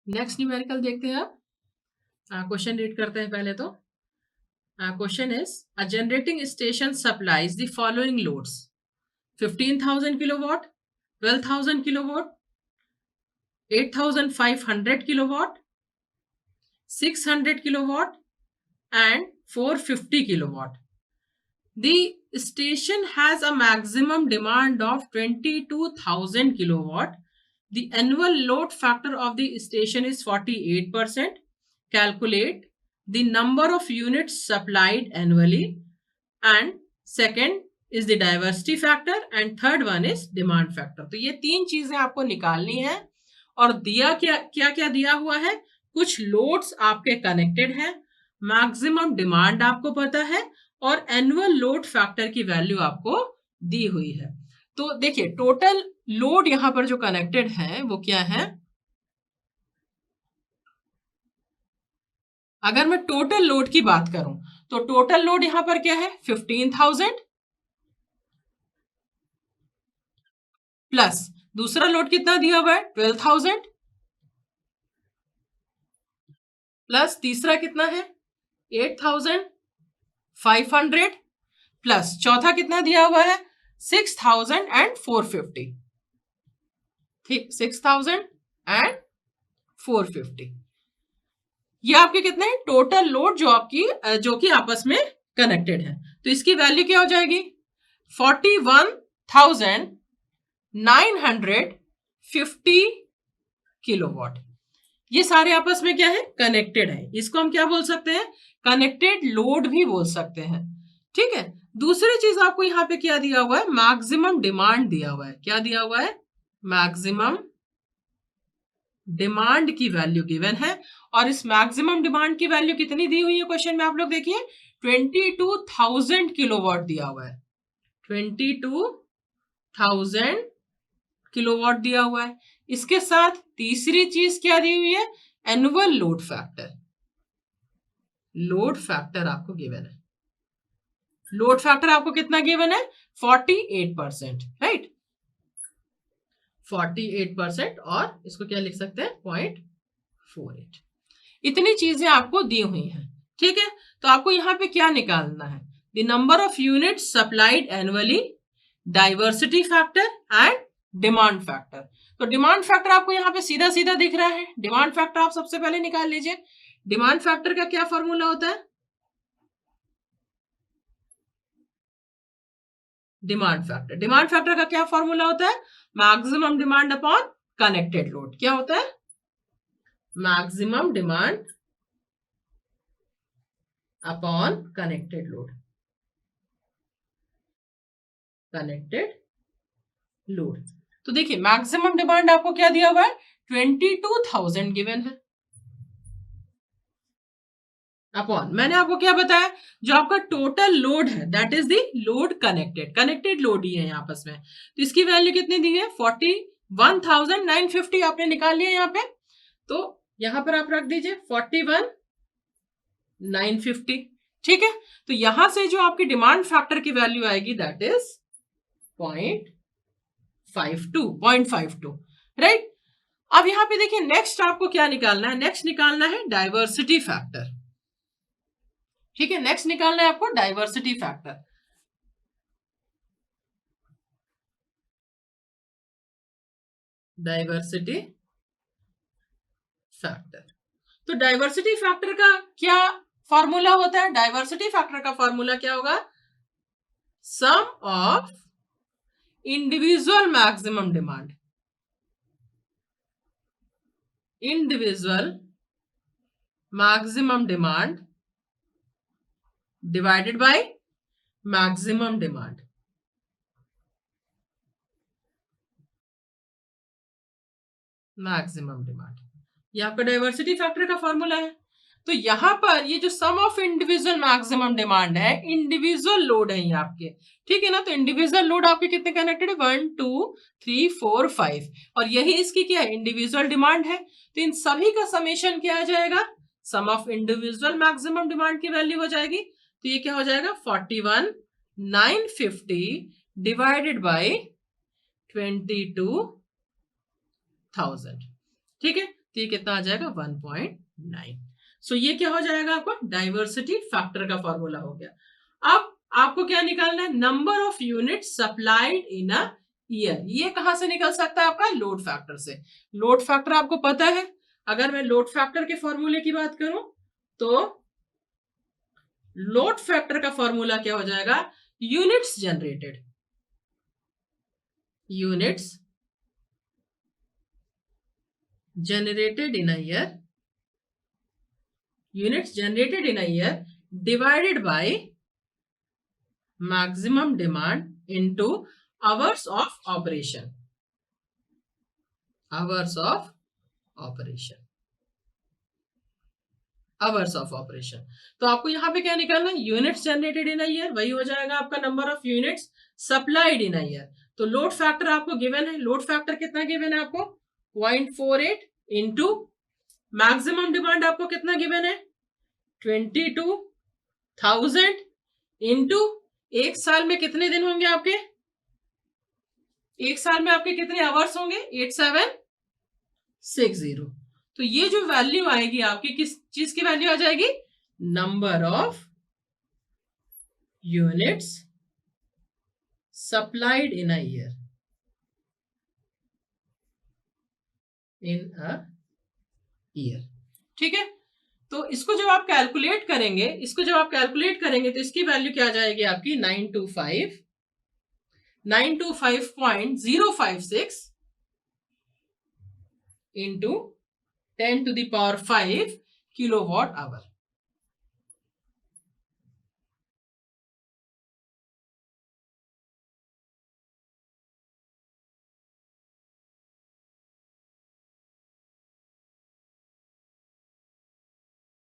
Next numerical देखते हैं आप। क्वेश्चन रीड करते हैं पहले तो। Question is a generating station supplies the following loads 15,000 kilowatt, 12,000 kilowatt, 8,500 kilowatt, 600 kilowatt and 450 kilowatt. The station has a maximum demand of 22,000 kilowatt. The annual load factor of the station is 48%. Calculate the number of units supplied annually. And second is the diversity factor and third one is demand factor. तो ये तीन चीजें आपको निकालनी है। और दिया क्या क्या क्या दिया हुआ है, कुछ लोड्स आपके कनेक्टेड है, मैक्सिमम डिमांड आपको पता है और एनुअल लोड फैक्टर की वैल्यू आपको दी हुई है। तो देखिए टोटल लोड यहां पर जो कनेक्टेड है वो क्या है। अगर मैं टोटल लोड की बात करूं तो टोटल लोड यहां पर क्या है 15,000 प्लस दूसरा लोड कितना दिया हुआ है 12,000 प्लस तीसरा कितना है 8,500 प्लस चौथा कितना दिया हुआ है 6,450। ठीक, 6,450 ये आपके कितने हैं टोटल लोड जो कि आपस में कनेक्टेड है। तो इसकी वैल्यू क्या हो जाएगी 41,950 किलोवाट। ये सारे आपस में क्या है कनेक्टेड है। इसको हम क्या बोल सकते हैं कनेक्टेड लोड भी बोल सकते हैं। ठीक है, दूसरी चीज आपको यहां पे क्या दिया हुआ है मैक्सिमम डिमांड दिया हुआ है। क्या दिया हुआ है मैक्सिमम डिमांड की वैल्यू गिवन है। और इस मैक्सिमम डिमांड की वैल्यू कितनी दी हुई है क्वेश्चन में आप लोग देखिए 22,000 किलोवाट दिया हुआ है। 22,000 किलोवाट दिया हुआ है। इसके साथ तीसरी चीज क्या दी हुई है annual load factor. Load factor आपको गिवन है। लोड फैक्टर आपको कितना गिवन है 48%, राइट 48%। और इसको क्या लिख सकते हैं 0.48। इतनी चीजें आपको दी हुई हैं। ठीक है, तो आपको यहां पे क्या निकालना है the number of unit supplied annually, diversity factor and demand factor. तो डिमांड फैक्टर आपको यहां पे सीधा सीधा दिख रहा है। डिमांड फैक्टर आप सबसे पहले निकाल लीजिए। डिमांड फैक्टर का क्या फॉर्मूला होता है डिमांड फैक्टर का क्या फॉर्मूला होता है maximum demand upon connected load. क्या होता है maximum demand upon connected load. तो देखिए मैक्सिमम डिमांड आपको क्या दिया हुआ है 22,000 गिवन है अपॉन मैंने आपको क्या बताया जो आपका टोटल लोड है that is the load connected load ही है आपस में। तो इसकी वैल्यू कितनी दी है 41,950 आपने निकाल लिया यहाँ पे। तो यहां पर आप रख दीजिए 41,950। ठीक है, तो यहां से जो आपकी डिमांड फैक्टर की वैल्यू आएगी दैट इज 0.52 राइट। अब यहां पे देखिए नेक्स्ट आपको क्या निकालना है नेक्स्ट निकालना है डाइवर्सिटी फैक्टर। ठीक है, नेक्स्ट निकालना है आपको डाइवर्सिटी फैक्टर। डाइवर्सिटी फैक्टर, तो डाइवर्सिटी फैक्टर का क्या फॉर्मूला होता है डाइवर्सिटी फैक्टर का फॉर्मूला क्या होगा sum of individual maximum demand, individual maximum demand divided by maximum demand. Maximum demand ये आपका डाइवर्सिटी फैक्टर का फॉर्मूला है। तो यहां पर ये जो सम ऑफ इंडिविजुअल मैक्सिमम डिमांड है इंडिविजुअल लोड है ये आपके। ठीक है ना, तो इंडिविजुअल लोड आपके कितने कनेक्टेड है 1 2 3 4 5 और यही इसकी क्या है इंडिविजुअल डिमांड है। तो इन सभी का समेशन क्या आ जाएगा सम ऑफ इंडिविजुअल मैक्सिमम डिमांड की वैल्यू हो जाएगी। तो ये क्या हो जाएगा 41,950 डिवाइडेड बाई 22,000। ठीक है, तो ये कितना आ जाएगा 1.9। सो ये क्या हो जाएगा आपका डाइवर्सिटी फैक्टर का फॉर्मूला हो गया। अब आपको क्या निकालना है, number of unit supplied in a year. ये कहां से निकल सकता है आपका, लोड फैक्टर से। लोड फैक्टर आपको पता है, अगर मैं लोड फैक्टर के फॉर्मूले की बात करूं तो लोड फैक्टर का फॉर्मूला क्या हो जाएगा, units generated, units generated in a year, units generated in a year divided by maximum demand into hours of operation, hours of operation, hours of operation। तो आपको यहां पे क्या निकालना है, units generated in a year, वही हो जाएगा आपका number of units supplied in a year. तो लोड फैक्टर आपको गिवन है, लोड फैक्टर कितना गिवन है आपको 0.48 इंटू मैक्सिमम डिमांड आपको कितना गिवन है 22,000 इंटू एक साल में कितने दिन होंगे आपके, एक साल में आपके कितने आवर्स होंगे 8760। तो ये जो वैल्यू आएगी आपकी किस चीज की वैल्यू आ जाएगी, number of units supplied in a year, in a year. ठीक है, तो इसको जब आप कैलकुलेट करेंगे, इसको जब आप कैलकुलेट करेंगे तो इसकी वैल्यू क्या आ जाएगी आपकी 925.056 into 10 to the power 5 kilowatt hour.